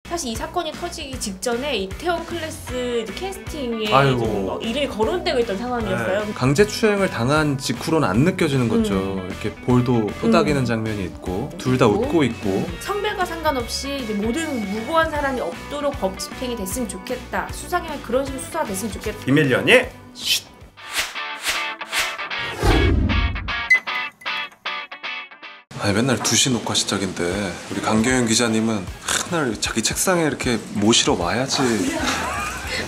사실 이 사건이 터지기 직전에 이태원 클래스 캐스팅에 좀 일이 거론되고 있던 상황이었어요. 네. 강제추행을 당한 직후로는 안 느껴지는 거죠. 이렇게 볼도 토닥이는 장면이 있고 둘 다 웃고 있고 성별과 상관없이 이제 모든 무고한 사람이 없도록 법 집행이 됐으면 좋겠다. 수사기관 그런 식으로 수사가 됐으면 좋겠다. 김일련의 쉿! 아니 맨날 2시 녹화 시작인데 우리 강경윤 기자님은 하나 자기 책상에 이렇게 모시러 와야지.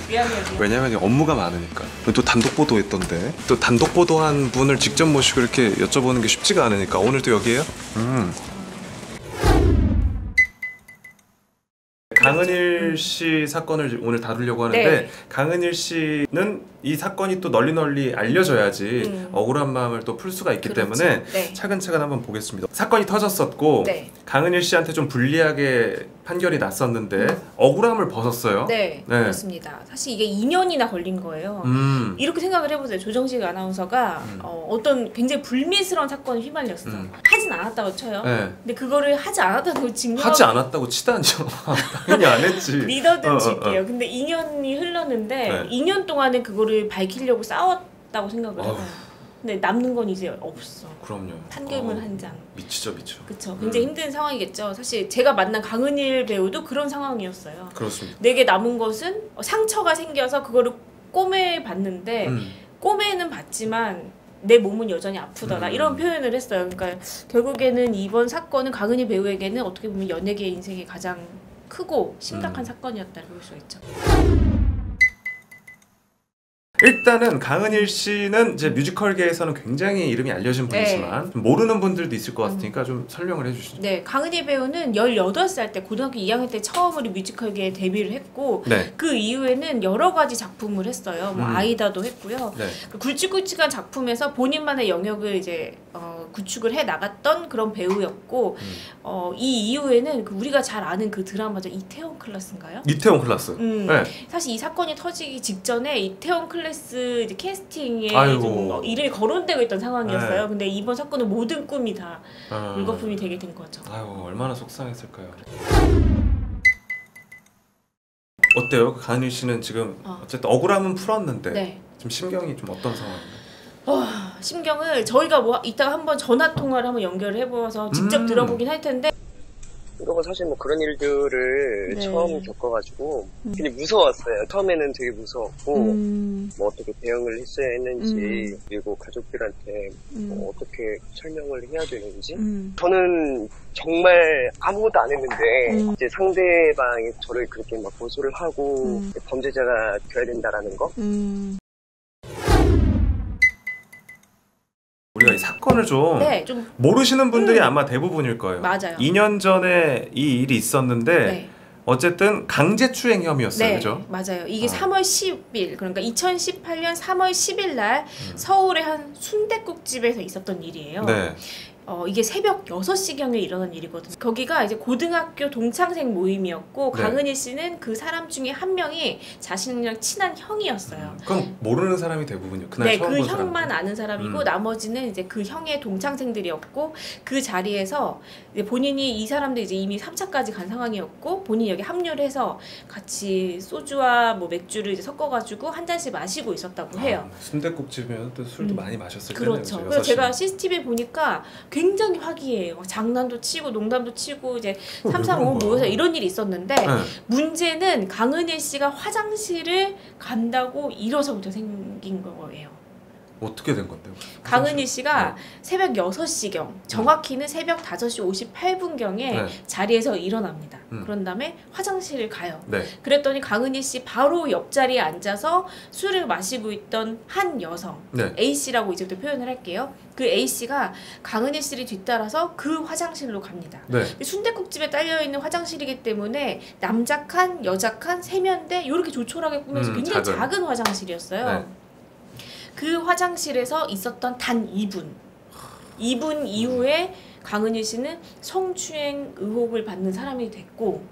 미안해요. 왜냐면 업무가 많으니까. 또 단독 보도했던데 또 단독 보도한 분을 직접 모시고 이렇게 여쭤보는 게 쉽지가 않으니까 오늘도 여기에요? 강은일 씨 사건을 오늘 다루려고 하는데 네. 강은일 씨는 이 사건이 또 널리 알려져야지 억울한 마음을 또 풀 수가 있기 때문에 네. 차근차근 한번 보겠습니다. 사건이 터졌었고 네. 강은일 씨한테 좀 불리하게 판결이 났었는데 억울함을 벗었어요. 네, 그렇습니다. 사실 이게 2년이나 걸린 거예요. 이렇게 생각을 해보세요. 조정식 아나운서가 어떤 굉장히 불미스러운 사건에 휘말렸어. 하진 않았다고 쳐요. 네. 근데 그거를 하지 않았다고 증명하고 하지 않았다고 치다니죠. 당연히 안 했지. 믿어든 줄게요. 근데 2년이 흘렀는데 2년 동안은 그거를 밝히려고 싸웠다고 생각을 해요. 근데 남는 건 이제 없어. 그럼요. 판결문 한 장. 미치죠. 그쵸. 굉장히 힘든 상황이겠죠. 사실 제가 만난 강은일 배우도 그런 상황이었어요. 그렇습니다. 내게 남은 것은 상처가 생겨서 그거를 꼬매 봤는데 꼬매는 봤지만 내 몸은 여전히 아프더라 이런 표현을 했어요. 그러니까 결국에는 이번 사건은 강은일 배우에게는 어떻게 보면 연예계 인생의 가장 크고 심각한 사건이었다고 볼 수 있죠. 일단은 강은일 씨는 이제 뮤지컬계에서는 굉장히 이름이 알려진 분이지만 좀 모르는 분들도 있을 것 같으니까 좀 설명을 해주시죠. 네, 강은일 배우는 18살 때 고등학교 2학년 때 처음으로 뮤지컬계에 데뷔를 했고 그 이후에는 여러 가지 작품을 했어요. 뭐 아이다도 했고요. 그 굵직굵직한 작품에서 본인만의 영역을 이제 구축을 해 나갔던 그런 배우였고 이 이후에는 우리가 잘 아는 그 드라마죠. 이태원 클래스인가요? 이태원 클래스. 사실 이 사건이 터지기 직전에 이태원 클래스 이제 캐스팅에 좀 일이 거론되고 있던 상황이었어요. 근데 이번 사건은 모든 꿈이 다 물거품이 되게 된 거죠. 아유 얼마나 속상했을까요. 어때요? 강은일 씨는 지금 어쨌든 억울함은 풀었는데 지금 심경이 좀 어떤 상황인가요? 심경을 저희가 뭐 이따가 한번 전화 통화를 한번 연결을 해보아서 직접 들어보긴 할 텐데. 이거 사실 뭐 그런 일들을 처음 겪어가지고 굉장히 무서웠어요. 처음에는 되게 무서웠고 뭐 어떻게 대응을 했어야 했는지 그리고 가족들한테 뭐 어떻게 설명을 해야 되는지 저는 정말 아무것도 안 했는데 이제 상대방이 저를 그렇게 막 고소를 하고 범죄자가 돼야 된다라는 거 우리가 이 사건을 좀 모르시는 분들이 아마 대부분일 거예요. 맞아요. 2년 전에 이 일이 있었는데 어쨌든 강제추행 혐의였어요. 그죠? 맞아요. 이게 3월 10일 그러니까 2018년 3월 10일 날 서울의 한 순댓국집에서 있었던 일이에요. 이게 새벽 6시경에 일어난 일이거든요. 거기가 이제 고등학교 동창생 모임이었고 강은일 씨는 그 사람 중에 한 명이 자신이랑 친한 형이었어요. 그럼 모르는 사람이 대부분이요. 그날 처음 본 그 형만 사람들. 아는 사람이고 나머지는 이제 그 형의 동창생들이었고 그 자리에서 이제 본인이 이 사람들 이제 이미 3차까지 간 상황이었고 본인이 여기 합류를 해서 같이 소주와 뭐 맥주를 이제 섞어가지고 한 잔씩 마시고 있었다고 해요. 순댓국집이면 또 술도 많이 마셨을 텐데. 그렇죠. 그래서 제가 CCTV 보니까 굉장히 화기애애해요. 장난도 치고 농담도 치고 이제 3, 4, 5 모여서 이런 일이 있었는데 문제는 강은일 씨가 화장실을 간다고 일어서부터 생긴 거예요. 어떻게 된 건데요? 강은일 씨가 새벽 6시경 정확히는 새벽 5시 58분경에 자리에서 일어납니다. 그런 다음에 화장실을 가요. 그랬더니 강은일 씨 바로 옆자리에 앉아서 술을 마시고 있던 한 여성 A씨라고 이제부터 표현을 할게요. 그 A씨가 강은일 씨를 뒤따라서 그 화장실로 갑니다. 순댓국집에 딸려있는 화장실이기 때문에 남자 칸, 여자 칸, 세면대 이렇게 조촐하게 꾸며서 굉장히 작은 화장실이었어요. 그 화장실에서 있었던 단 2분 이후에 강은일 씨는 성추행 의혹을 받는 사람이 됐고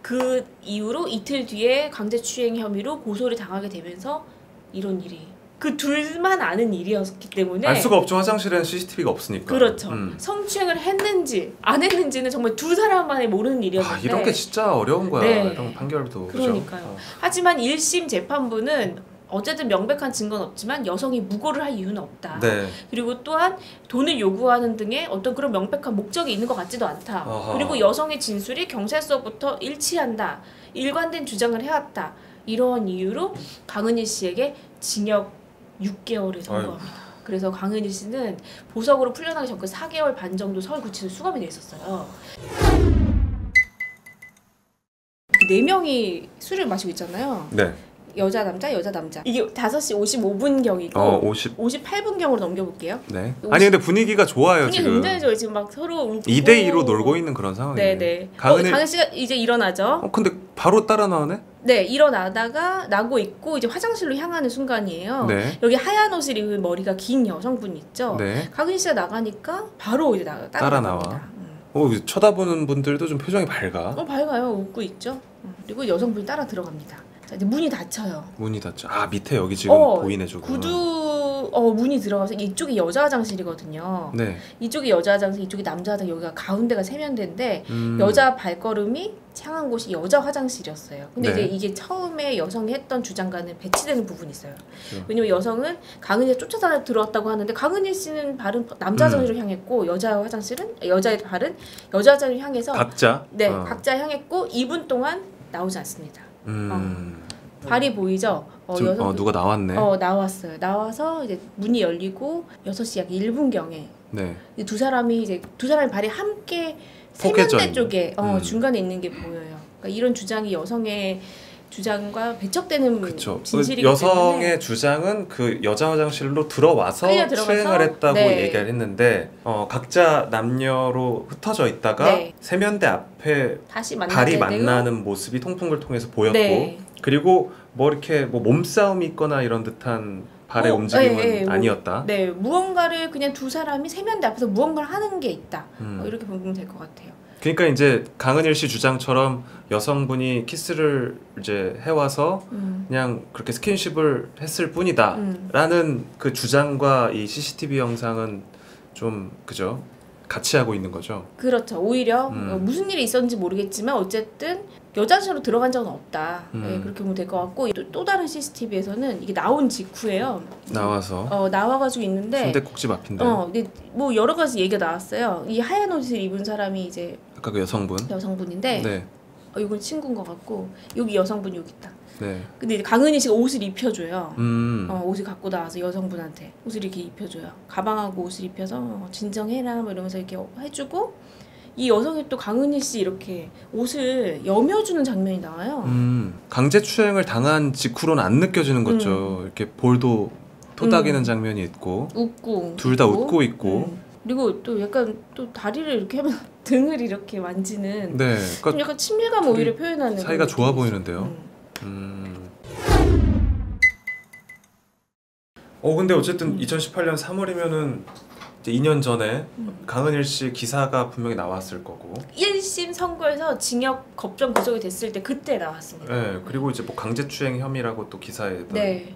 그 이후로 이틀 뒤에 강제추행 혐의로 고소를 당하게 되면서 이런 일이 그 둘만 아는 일이었기 때문에 알 수가 없죠. 화장실에는 CCTV가 없으니까. 그렇죠. 성추행을 했는지 안 했는지는 정말 두 사람만이 모르는 일이었는데 이런 게 진짜 어려운 거야. 네. 이런 판결도. 그러니까요. 하지만 1심 재판부는 어쨌든 명백한 증거는 없지만 여성이 무고를 할 이유는 없다. 네. 그리고 또한 돈을 요구하는 등의 어떤 그런 명백한 목적이 있는 것 같지도 않다. 아하. 그리고 여성의 진술이 경찰서부터 일치한다. 일관된 주장을 해왔다. 이러한 이유로 강은희 씨에게 징역 6개월을 선고합니다. 그래서 강은희 씨는 보석으로 풀려나기 전까지 4개월 반 정도 서울구치소 수감이 돼 있었어요. 4명이 술을 마시고 있잖아요. 네. 여자 남자 이게 5시 55분경이고 58분경으로 넘겨볼게요. 네. 아니 근데 분위기가 좋아요. 분위기 지금 굉장히 좋아요. 지금 막 서로 웃고 2대2로 놀고 있는 그런 상황이에요. 네네. 강은 씨가 이제 일어나죠. 근데 바로 따라 나오네? 네, 일어나다가 나고 있고 이제 화장실로 향하는 순간이에요. 네. 여기 하얀 옷을 입은 머리가 긴 여성분 있죠. 네. 강은 씨가 나가니까 바로 이제 따라 나와. 쳐다보는 분들도 좀 표정이 밝아. 밝아요. 웃고 있죠. 그리고 여성분이 따라 들어갑니다. 자, 이제 문이 닫혀요. 문이 닫혀. 밑에 여기 지금 보이네 조금. 문이 들어가서 이쪽이 여자 화장실이거든요. 네. 이쪽이 여자 화장실, 이쪽이 남자 화장실, 여기가 가운데가 세면대인데 여자 발걸음이 향한 곳이 여자 화장실이었어요. 근데 네. 이제 이게 처음에 여성이 했던 주장과는 배치되는 부분이 있어요. 그렇죠. 왜냐면 여성은 강은희가 쫓아다 들어왔다고 하는데 강은희 씨는 발은 남자 화장실로 향했고 여자의 발은 여자 화장실로 향해서 각자? 네, 각자 향했고 2분 동안 나오지 않습니다. 발이 보이죠? 누가 나왔네. 나왔어요. 나와서 이제 문이 열리고 6시 약 1분경에 네. 두 사람이 발이 함께 포개져 세면대 쪽에 중간에 있는 게 보여요. 그러니까 이런 주장이 여성의 주장과 배척되는 그쵸. 진실이기 여성의 때문에 주장은 그 여자 화장실로 들어와서 추행을 했다고 네. 얘기를 했는데 각자 남녀로 흩어져 있다가 네. 세면대 앞에 다시 발이 만나는 모습이 통풍을 통해서 보였고 네. 그리고 이렇게 몸싸움이 있거나 이런 듯한 발의 움직임은 아니었다. 네, 무언가를 그냥 두 사람이 세면대 앞에서 무언가를 하는 게 있다. 이렇게 보면 될 것 같아요. 그러니까 이제 강은일 씨 주장처럼 여성분이 키스를 이제 해와서 그냥 그렇게 스킨십을 했을 뿐이다 라는 그 주장과 이 CCTV 영상은 좀 그죠? 같이 하고 있는 거죠. 그렇죠. 오히려 무슨 일이 있었는지 모르겠지만 어쨌든 여자실로 들어간 적은 없다. 네, 그렇게 보면 될 것 같고 또 다른 CCTV에서는 이게 나온 직후에요. 나와서 나와가지고 있는데 순댓국집 앞인데. 근데 뭐 여러 가지 얘기가 나왔어요. 이 하얀 옷을 입은 사람이 이제 아까 그 여성분인데. 네. 이건 친구인 것 같고 여기 여성분이 여기 있다. 네. 근데 이제 강은희 씨가 옷을 입혀줘요. 옷을 갖고 나와서 여성분한테 옷을 이렇게 입혀줘요. 가방하고 옷을 입혀서 진정해라 뭐 이러면서 이렇게 해주고 이 여성이 또 강은희 씨 이렇게 옷을 여며주는 장면이 나와요. 강제추행을 당한 직후로는 안 느껴지는 거죠. 이렇게 볼도 토닥이는 장면이 있고 웃고 둘 다 웃고 있고 그리고 또 약간 또 다리를 이렇게 하면 등을 이렇게 만지는 네, 그러니까 좀 약간 친밀감 오히려 표현하는 사이가 좋아 보이는데요. 근데 어쨌든 2018년 3월이면은 이제 2년 전에 강은일 씨 기사가 분명히 나왔을 거고 1심 선고에서 징역 법정 구속이 됐을 때 그때 나왔습니다. 네, 그리고 이제 강제추행 혐의라고 또 기사에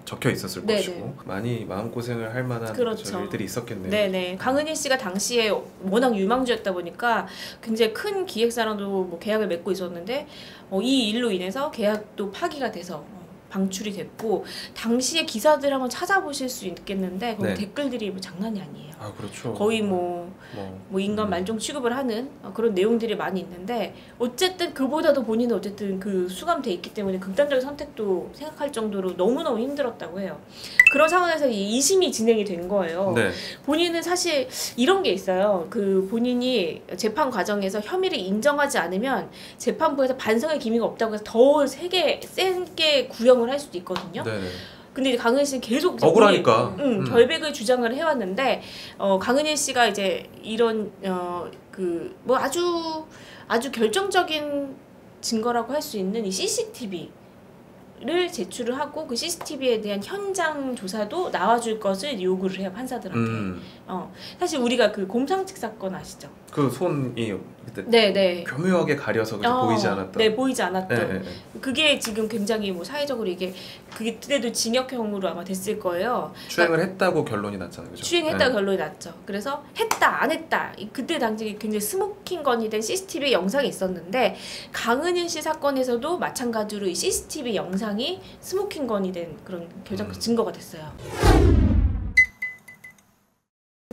적혀 있었을 것이고 많이 마음고생을 할 만한 일들이 있었겠네요. 네네. 강은일 씨가 당시에 워낙 유망주였다 보니까 굉장히 큰 기획사랑도 계약을 맺고 있었는데 이 일로 인해서 계약도 파기가 돼서 방출이 됐고 당시의 기사들 한번 찾아보실 수 있겠는데 거기 댓글들이 장난이 아니에요. 그렇죠. 거의 인간 말종 취급을 하는 그런 내용들이 많이 있는데 어쨌든 그보다도 본인은 어쨌든 그 수감돼 있기 때문에 극단적인 선택도 생각할 정도로 너무너무 힘들었다고 해요. 그런 상황에서 2심이 진행이 된 거예요. 네. 본인은 사실 이런 게 있어요. 그 본인이 재판 과정에서 혐의를 인정하지 않으면 재판부에서 반성의 기미가 없다고 해서 더 세게 구형을 할 수도 있거든요. 네. 근데 강은일 씨는 계속 억울하니까 결백을 주장을 해왔는데 강은일 씨가 이제 이런 아주 결정적인 증거라고 할 수 있는 이 CCTV를 제출을 하고 그 CCTV에 대한 현장 조사도 나와줄 것을 요구를 해요 판사들한테. 사실 우리가 그 곰상측 사건 아시죠? 그 손이 네네. 교묘하게 가려서 보이지 않았던. 네, 보이지 않았던. 네. 그게 지금 굉장히 뭐 사회적으로 이게 그때도 징역형으로 아마 됐을 거예요. 추행을 했다고 결론이 났잖아요, 그죠? 추행했다고 결론이 났죠. 그래서 했다, 안 했다. 그때 당시 굉장히 스모킹건이 된 CCTV 영상이 있었는데 강은일 씨 사건에서도 마찬가지로 이 CCTV 영상이 스모킹건이 된 그런 증거가 됐어요.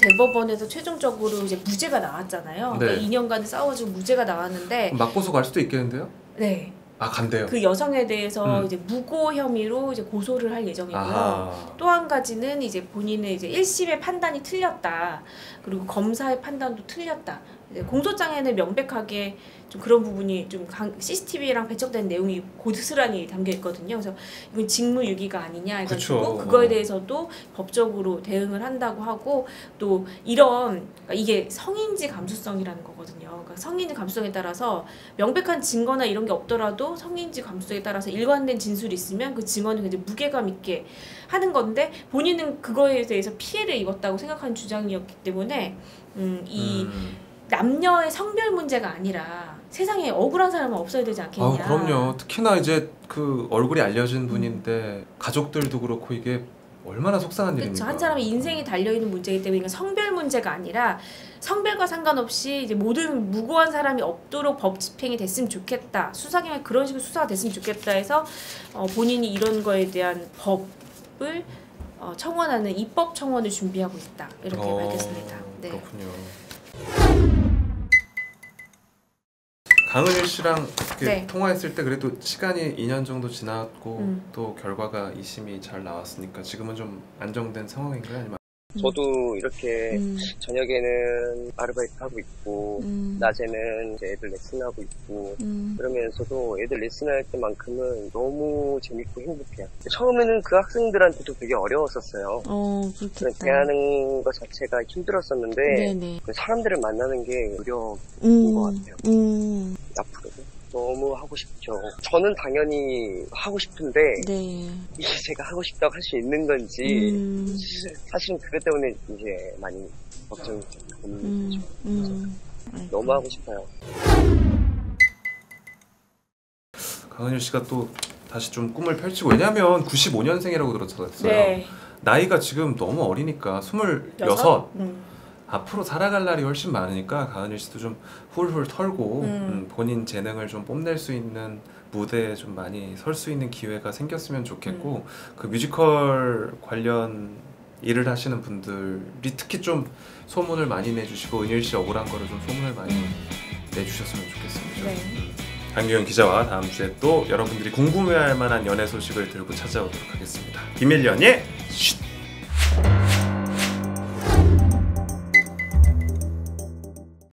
대법원에서 최종적으로 이제 무죄가 나왔잖아요. 네. 그러니까 2년간 싸워주고 무죄가 나왔는데 맞고소 갈 수도 있겠는데요? 네. 아, 간대요. 그 여성에 대해서 이제 무고 혐의로 이제 고소를 할 예정이고요. 또 한 가지는 이제 본인의 이제 1심의 판단이 틀렸다. 그리고 검사의 판단도 틀렸다. 이제 공소장에는 명백하게 좀 그런 부분이 좀 CCTV랑 배척된 내용이 고스란히 담겨 있거든요. 그래서 이건 직무유기가 아니냐 해가지고 그거에 대해서도 법적으로 대응을 한다고 하고 또 이런 그러니까 이게 성인지 감수성이라는 거거든요. 그러니까 성인지 감수성에 따라서 명백한 증거나 이런 게 없더라도 성인지 감수성에 따라서 일관된 진술이 있으면 그 증언을 굉장히 무게감 있게 하는 건데 본인은 그거에 대해서 피해를 입었다고 생각하는 주장이었기 때문에 남녀의 성별 문제가 아니라 세상에 억울한 사람은 없어야 되지 않겠냐. 그럼요. 특히나 이제 그 얼굴이 알려진 분인데 가족들도 그렇고 이게 얼마나 속상한 일입니까. 그렇죠. 한 사람의 인생이 달려있는 문제이기 때문에 이건 성별 문제가 아니라 성별과 상관없이 이제 모든 무고한 사람이 없도록 법 집행이 됐으면 좋겠다. 수사기관 그런 식으로 수사가 됐으면 좋겠다 해서 본인이 이런 거에 대한 법을 청원하는 입법 청원을 준비하고 있다. 이렇게 밝혔습니다. 네. 그렇군요. 강은일 씨랑 통화했을 때 그래도 시간이 2년 정도 지났고 또 결과가 2심이 잘 나왔으니까 지금은 좀 안정된 상황인가요? 아니면 저도 이렇게 저녁에는 아르바이트 하고 있고 낮에는 이제 애들 레슨하고 있고 그러면서도 애들 레슨할 때만큼은 너무 재밌고 행복해요. 처음에는 그 학생들한테도 되게 어려웠었어요. 그렇겠다. 대하는 것 자체가 힘들었었는데 네네. 사람들을 만나는 게 어려운 것 같아요. 앞으로도 너무 하고 싶죠. 저는 당연히 하고 싶은데 이게 제가 하고 싶다고 할 수 있는 건지 사실은 그것 때문에 이제 많이 걱정이 되는 거죠. 너무 하고 싶어요. 강은일 씨가 또 다시 좀 꿈을 펼치고 왜냐면 95년생이라고 들었어요. 네. 나이가 지금 너무 어리니까 26. 앞으로 살아갈 날이 훨씬 많으니까 강은일 씨도 좀 훌훌 털고 본인 재능을 좀 뽐낼 수 있는 무대에 좀 많이 설 수 있는 기회가 생겼으면 좋겠고 그 뮤지컬 관련 일을 하시는 분들이 특히 좀 소문을 많이 내주시고 은일 씨 억울한 거를 좀 소문을 많이 내주셨으면 좋겠습니다. 네. 강규현 기자와 다음 주에 또 여러분들이 궁금해할 만한 연애 소식을 들고 찾아오도록 하겠습니다. 김일련의